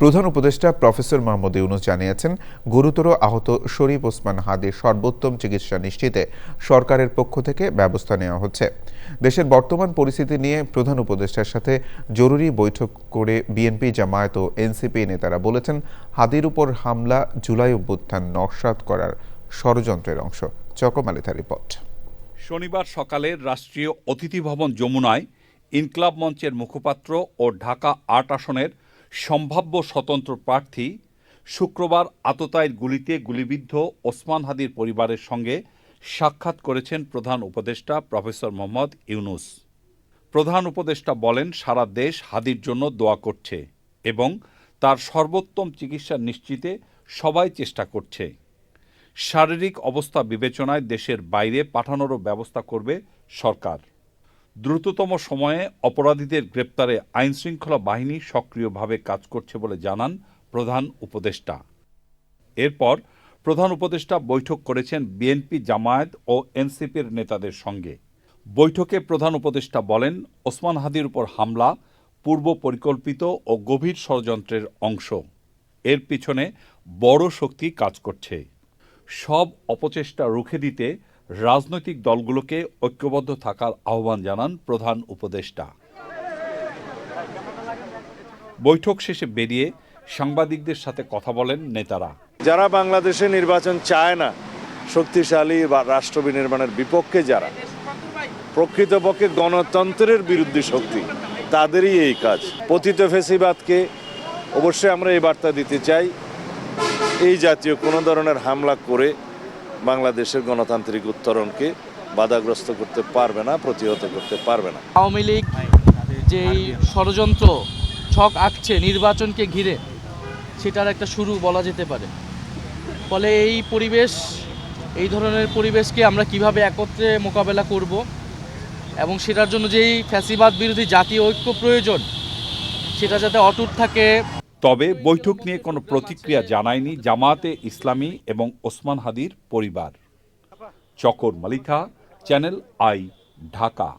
প্রধান উপদেষ্টা প্রফেসর মোহাম্মদ ইউনূস জানিয়েছেন, গুরুতর আহত শরীফ ওসমান হাদির সর্বোত্তম চিকিৎসা নিশ্চিতে সরকারের পক্ষ থেকে ব্যবস্থা নেওয়া হচ্ছে। দেশের বর্তমান পরিস্থিতি নিয়ে প্রধান উপদেষ্টার সাথে জরুরি বৈঠক করে বিএনপি, জামায়াত ও এনসিপি নেতারা বলেছেন, হাদির উপর হামলা জুলাই অভ্যুত্থান নস্যাৎ করার ষড়যন্ত্রের অংশ। চকমালি তার রিপোর্ট। শনিবার সকালে রাষ্ট্রীয় অতিথি ভবন যমুনায় ইনকলাব মঞ্চের মুখপাত্র ও ঢাকা ৮ আসনের সম্ভাব্য স্বতন্ত্র প্রার্থী শুক্রবার আততায়ীর গুলিতে গুলিবিদ্ধ ওসমান হাদির পরিবারের সঙ্গে সাক্ষাৎ করেছেন প্রধান উপদেষ্টা প্রফেসর মোহাম্মদ ইউনূস। প্রধান উপদেষ্টা বলেন, সারা দেশ হাদির জন্য দোয়া করছে এবং তার সর্বোত্তম চিকিৎসা নিশ্চিতে সবাই চেষ্টা করছে। শারীরিক অবস্থা বিবেচনায় দেশের বাইরে পাঠানোরও ব্যবস্থা করবে সরকার। দ্রুততম সময়ে অপরাধীদের গ্রেপ্তারে আইনশৃঙ্খলা বাহিনী সক্রিয়ভাবে কাজ করছে বলে জানান প্রধান উপদেষ্টা। এরপর প্রধান উপদেষ্টা বৈঠক করেছেন বিএনপি, জামায়াত ও এনসিপির নেতাদের সঙ্গে। বৈঠকে প্রধান উপদেষ্টা বলেন, ওসমান হাদির উপর হামলা পূর্ব পরিকল্পিত ও গভীর ষড়যন্ত্রের অংশ। এর পিছনে বড় শক্তি কাজ করছে। সব অপচেষ্টা রুখে দিতে রাজনৈতিক দলগুলোকে ঐক্যবদ্ধ থাকার আহ্বান জানান প্রধান উপদেষ্টা। বৈঠক শেষে বেরিয়ে সাংবাদিকদের সাথে কথা বলেন নেতারা। যারা বাংলাদেশে নির্বাচন চায় না, শক্তিশালী বা রাষ্ট্র বিনির্মাণের বিপক্ষে যারা, প্রকৃতপক্ষে গণতন্ত্রের বিরুদ্ধে শক্তি, তাদেরই এই কাজ। পতিত ফ্যাসিবাদকে অবশ্যই আমরা এই বার্তা দিতে চাই, এই জাতীয় কোনো ধরনের হামলা করে বাংলাদেশের গণতান্ত্রিক উত্তরণকে বাধাগ্রস্ত করতে পারবে না, প্রতিহত করতে পারবে না। আওয়ামী লীগ যেই ষড়যন্ত্র ছক আঁকছে নির্বাচনকে ঘিরে, সেটার একটা শুরু বলা যেতে পারে। ফলে এই ধরনের পরিবেশকে আমরা কিভাবে একত্রে মোকাবেলা করব এবং সেটার জন্য যেই ফ্যাসিবাদ বিরোধী জাতীয় ঐক্য প্রয়োজন, সেটা যাতে অটুট থাকে। তবে বৈঠক নিয়ে কোনো প্রতিক্রিয়া জানায়নি জামায়াতে ইসলামী এবং ওসমান হাদির পরিবার। চকর মালিথা, চ্যানেল আই, ঢাকা।